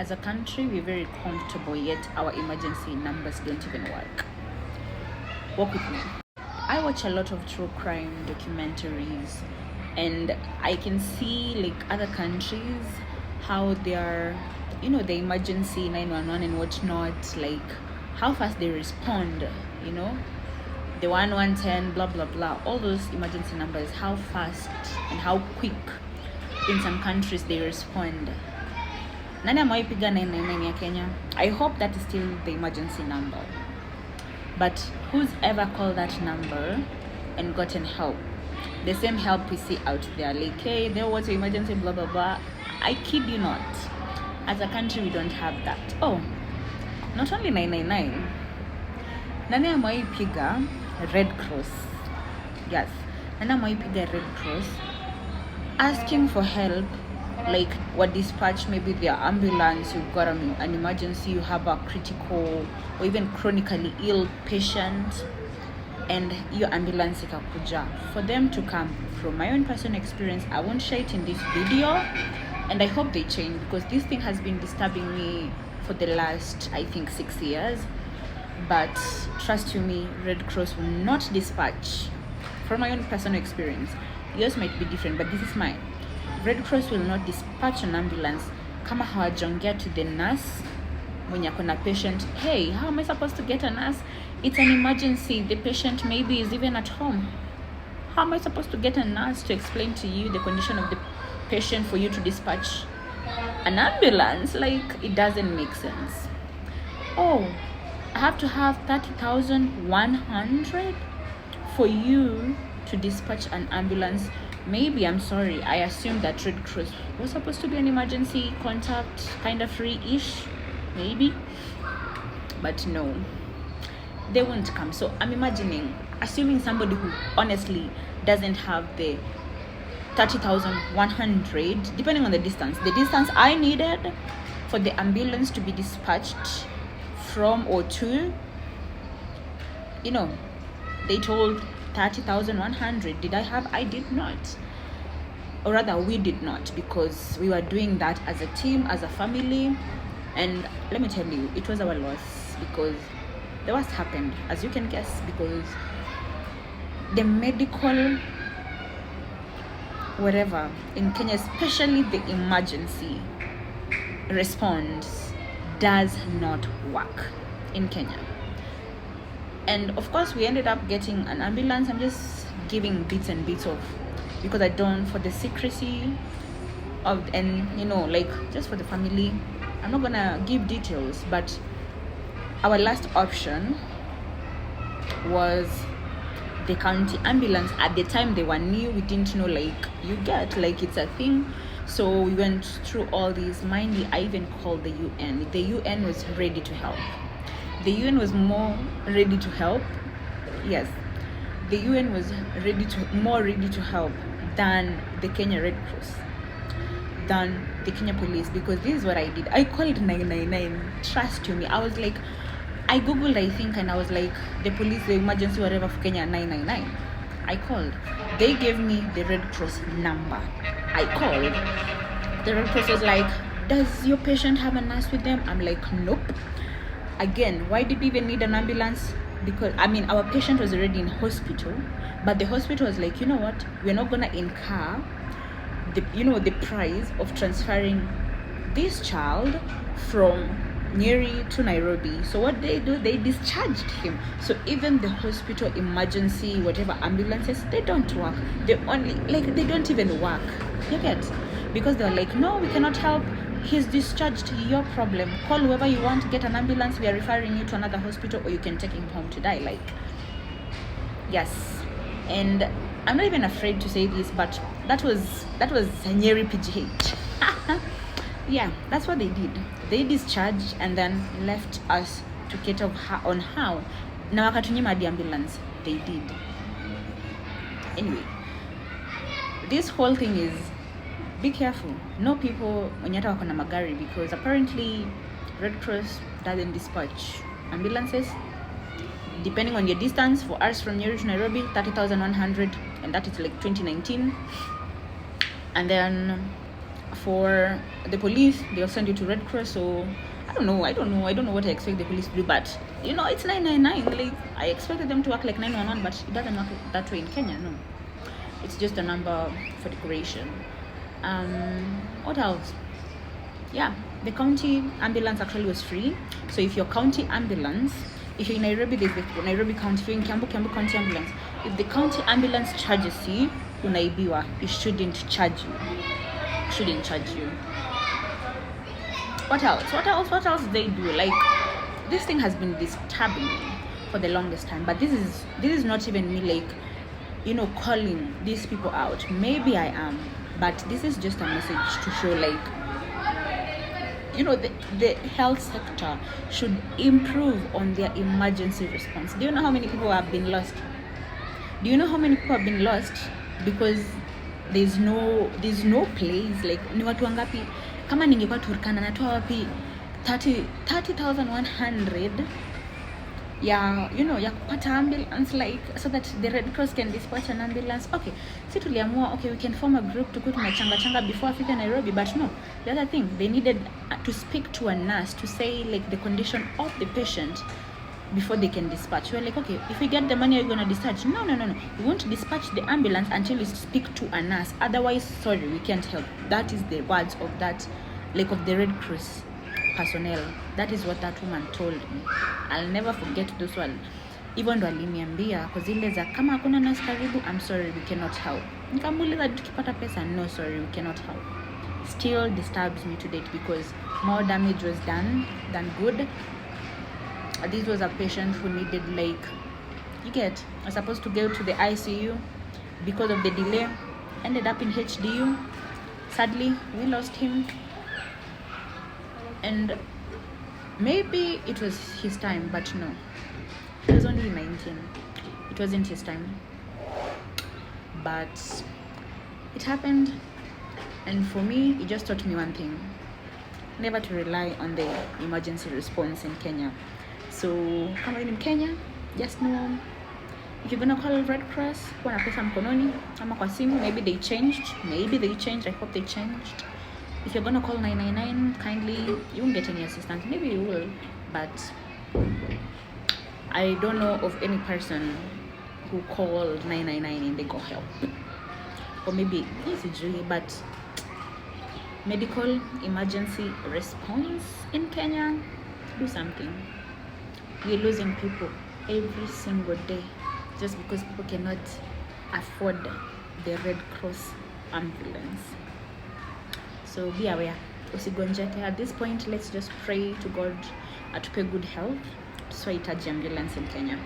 as a country, we're very comfortable, yet our emergency numbers don't even work. Walk with me. I watch a lot of true crime documentaries, and I can see like other countries how their the emergency 911 and whatnot, like how fast they respond, the 1110, blah blah blah, all those emergency numbers, how fast and how quick in some countries they respond. Nani amewahi piga 999 ya Kenya? I hope that is still the emergency number. But who's ever called that number and gotten help? The same help we see out there, like, hey, there was an emergency, blah blah blah. I kid you not. As a country, we don't have that. Oh, not only 999. Nani amewahi piga Red Cross? Yes. Nani amewahi piga Red Cross asking for help? Like, what dispatch, maybe their ambulance, you've got an emergency, you have a critical or even chronically ill patient, and your ambulance ikakuja. For them to come, from my own personal experience, I won't share it in this video, and I hope they change, because this thing has been disturbing me for the last, I think, 6 years. But trust you me, Red Cross will not dispatch. From my own personal experience, yours might be different, but this is mine. Red Cross will not dispatch an ambulance kama hawajaongea to the nurse mwenye akona patient. Hey, how am I supposed to get a nurse? It's an emergency. The patient maybe is even at home. How am I supposed to get a nurse to explain to you the condition of the patient for you to dispatch an ambulance? Like, it doesn't make sense. Oh, I have to have 30,100 for you to dispatch an ambulance. Maybe, I'm sorry, I assumed that Red Cross was supposed to be an emergency contact, kind of free-ish, maybe. But no, they won't come. So I'm assuming somebody who honestly doesn't have the 30,100, depending on the distance I needed for the ambulance to be dispatched from or to, they told 30,100. Did I have? I did not. Or rather, we did not, because we were doing that as a team, as a family. And let me tell you, it was our loss, because the worst happened, as you can guess, because the medical whatever in Kenya, especially the emergency response, does not work in Kenya. And of course, we ended up getting an ambulance. I'm just giving bits and bits of, because I don't, for the secrecy of, and like, just for the family, I'm not gonna give details. But our last option was the county ambulance. At the time, they were new. We didn't know, like, it's a thing. So we went through all these. Mind you, I even called the UN. The UN was ready to help. The UN was more ready to help. Yes, the UN was more ready to help than the Kenya Red Cross, than the Kenya police, because this is what I did. I called 999. Trust you me. I was like, I googled, I think, and I was like, the police, the emergency, whatever for Kenya, 999. I called. They gave me the Red Cross number. I called. The Red Cross was like, does your patient have a nurse with them? I'm like, nope. Again, why did we even need an ambulance? Because our patient was already in hospital, but the hospital was like, you know what, we're not gonna incur the price of transferring this child from Nyeri to Nairobi. So what they do, they discharged him. So even the hospital emergency, whatever ambulances, they don't work. They don't even work. You get? Because they're like, no, we cannot help. He's discharged. Your problem. Call whoever you want. Get an ambulance. We are referring you to another hospital, or you can take him home to die. Like, yes. And I'm not even afraid to say this, but that was Nyeri PGH. Yeah, that's what they did. They discharged and then left us to cater on how. Na wakatunyima the ambulance. They did. Anyway, this whole thing is, be careful. No people wenye hata wako na magari, because apparently Red Cross doesn't dispatch ambulances. Depending on your distance, for us from Nyeri to Nairobi, 30,100, and that is like 2019. And then For the police, they'll send you to Red Cross. So I don't know what I expect the police to do, but it's 999. Like, I expected them to work like 911, but it doesn't work that way in Kenya. No, it's just a number for decoration. What else? Yeah, the county ambulance actually was free. So if your county ambulance, if you're in Nairobi, there's the Nairobi County. If you're in Kiambu County ambulance, if the county ambulance charges you, unaibiwa, it shouldn't charge you. What else they do? Like, this thing has been disturbing me for the longest time, but this is not even me, like, calling these people out. Maybe I am, but this is just a message to show, like, the health sector should improve on their emergency response. Do you know how many people have been lost? Because there's no place. Like, ni watu wangapi? Kama ningekuwa Turkana, natoa wapi 30,100 ya kupata ambulance, like, so that the Red Cross can dispatch an ambulance. Okay, si tuliamua, okay, we can form a group to go to changa before Africa Nairobi, but no, the other thing, they needed to speak to a nurse to say, like, the condition of the patient before they can dispatch. We're like, okay, if we get the money, are you gonna dispatch? No, we won't dispatch the ambulance until we speak to a nurse. Otherwise, sorry, we can't help. That is the words of that, like, of the Red Cross personnel. That is what that woman told me. I'll never forget those one. Even though aliniambia, because ile za kama hakuna nurse karibu, I'm sorry, we cannot help. Nikamuuliza tukipata pesa, no, sorry, we cannot help. Still disturbs me to date, because more damage was done than good. This was a patient who needed, like, was supposed to go to the ICU. Because of the delay, ended up in HDU. Sadly, we lost him. And maybe it was his time, but no, he was only 19. It wasn't his time, but it happened. And for me, it just taught me one thing: never to rely on the emergency response in Kenya. So kama in Kenya, just know, if you're gonna call Red Cross, kuwa na pesa mkononi ama kwa simu. Maybe they changed. I hope they changed. If you're gonna call 999, kindly, you won't get any assistance. Maybe you will, but I don't know of any person who called 999 and they got help. Or maybe it's a jury, but medical emergency response in Kenya, do something. We're losing people every single day just because people cannot afford the Red Cross ambulance. So be aware. Usigonjeke. At this point, let's just pray to God atupe good health. So itaji ambulance in Kenya.